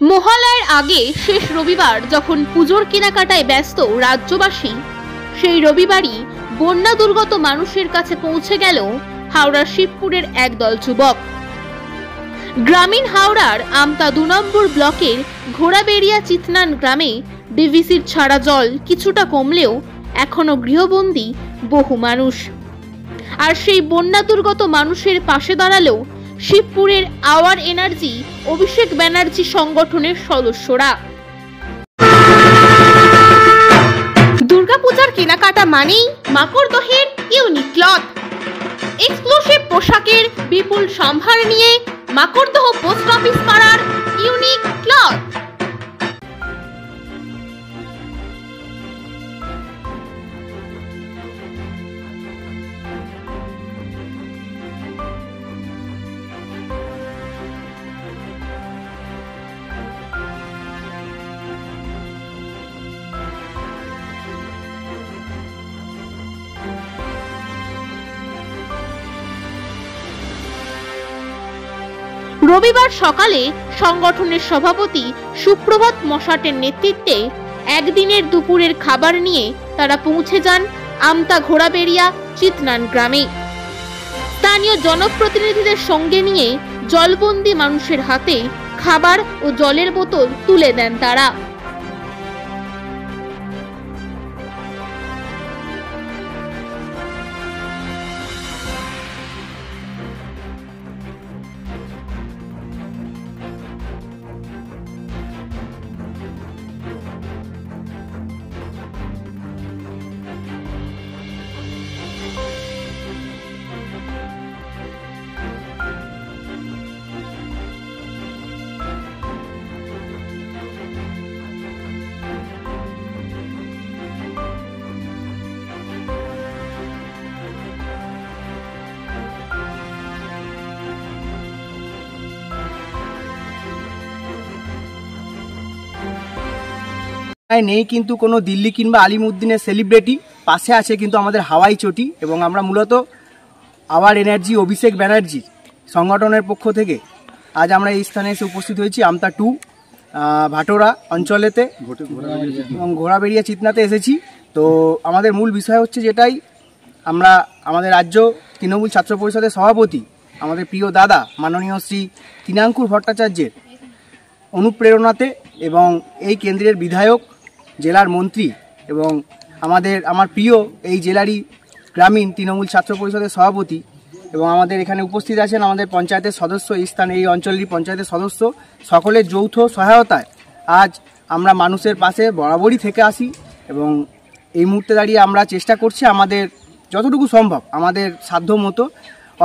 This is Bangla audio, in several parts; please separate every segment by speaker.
Speaker 1: মহালয়ার আগে শেষ রবিবার যখন পুজোর কেনাকাটায় ব্যস্ত রাজ্যবাসী, সেই রবিবারই বন্যা দুর্গত মানুষের কাছে পৌঁছে গেল হাওড়ার শিবপুরের একদল যুবক। গ্রামীণ হাওড়ার আমতা ২ নম্বর ব্লকের ঘোড়াবেড়িয়া চিতনান গ্রামে ডিভিসির ছাড়া জল কিছুটা কমলেও এখনো গৃহবন্দী বহু মানুষ। আর সেই বন্যা দুর্গত মানুষের পাশে দাঁড়ালো শিবপুরের আওয়ার এনার্জি অভিষেক ব্যানার্জি সংগঠনের সদস্যরা। দুর্গাপূজার কেনাকাটা মানেই মাকড়দহের ইউনিক ক্লথ। এক্সক্লুসিভ পোশাকের বিপুল সম্ভার নিয়ে মাকড়দহ পোস্ট অফিস পাড়ার ইউনিক ক্লথ। রবিবার সকালে সংগঠনের সভাপতি সুপ্রভাত মশাটের নেতৃত্বে একদিনের দুপুরের খাবার নিয়ে তারা পৌঁছে যান আমতা ঘোড়াবেড়িয়া চিতনান গ্রামে। স্থানীয় জনপ্রতিনিধিদের সঙ্গে নিয়ে জলবন্দী মানুষের হাতে খাবার ও জলের বোতল তুলে দেন তারা।
Speaker 2: নেই কিন্তু কোনো দিল্লি কিংবা আলিমুদ্দিনের সেলিব্রিটি, পাশে আছে কিন্তু আমাদের হাওয়াই চটি। এবং আমরা মূলত আওয়ার এনার্জি অভিষেক ব্যানার্জি সংগঠনের পক্ষ থেকে আজ আমরা এই স্থানে এসে উপস্থিত হয়েছি। আমতা 2 ভাটোরা অঞ্চলেতে এবং ঘোড়াবেড়িয়া চিতনাতে এসেছি। তো আমাদের মূল বিষয় হচ্ছে যেটাই, আমরা আমাদের রাজ্য তৃণমূল ছাত্র পরিষদের সভাপতি আমাদের প্রিয় দাদা মাননীয় শ্রী তৃণাঙ্কুর ভট্টাচার্যের অনুপ্রেরণাতে এবং এই কেন্দ্রের বিধায়ক, জেলার মন্ত্রী এবং আমার প্রিয় এই জেলারই গ্রামীণ তৃণমূল ছাত্র পরিষদের সভাপতি এবং আমাদের এখানে উপস্থিত আছেন আমাদের পঞ্চায়েতের সদস্য, এই স্থানে এই অঞ্চলেরই পঞ্চায়েতের সদস্য, সকলের যৌথ সহায়তায় আজ আমরা মানুষের পাশে বরাবরই থেকে আসি। এবং এই মুহূর্তে দাঁড়িয়ে আমরা চেষ্টা করছি আমাদের যতটুকু সম্ভব আমাদের সাধ্য মতো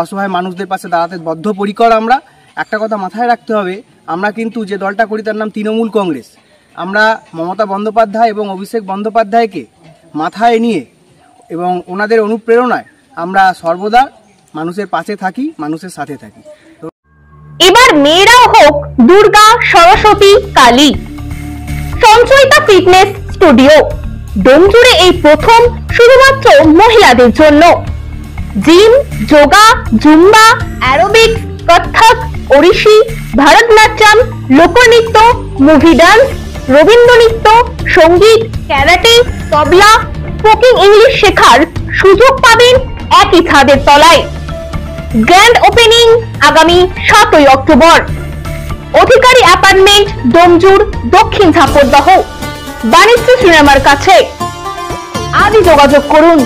Speaker 2: অসহায় মানুষদের পাশে দাঁড়াতে বদ্ধপরিকর। আমরা একটা কথা মাথায় রাখতে হবে, আমরা কিন্তু যে দলটা করি তার নাম তৃণমূল কংগ্রেস। আমরা মমতা বন্দ্যোপাধ্যায় এবং অভিষেক বন্দ্যোপাধ্যায়কে মাথায় নিয়ে এবং ওনাদের অনুপ্রেরণায় আমরা সর্বদা মানুষের পাশে থাকি, মানুষের সাথে থাকি।
Speaker 1: এবার মেয়েরাও হোক দুর্গা, সরস্বতী, কালী। সঞ্চয়িতা ফিটনেস স্টুডিও ডোমজুড়ে এই প্রথম শুধুমাত্র মহিলাদের জন্য। Gym, yoga, Zumba, aerobics, Kathak, Odissi, Bharatanatyam, লোকনৃত্য, মুভি ডান্স, রবীন্দ্র নৃত্য, সঙ্গীত, ক্যারাটে, তবলা, স্পোকিং ইংলিশ শেখার সুযোগ পাবেন একই ছাদের তলায়। গ্র্যান্ড ওপেনিং আগামী 7ই অক্টোবর। অধিকারী অ্যাপার্টমেন্ট, ডোমজুড়, দক্ষিণ ঝাপরদহ, বাণিজ্য সিনেমার কাছে। আজই যোগাযোগ করুন।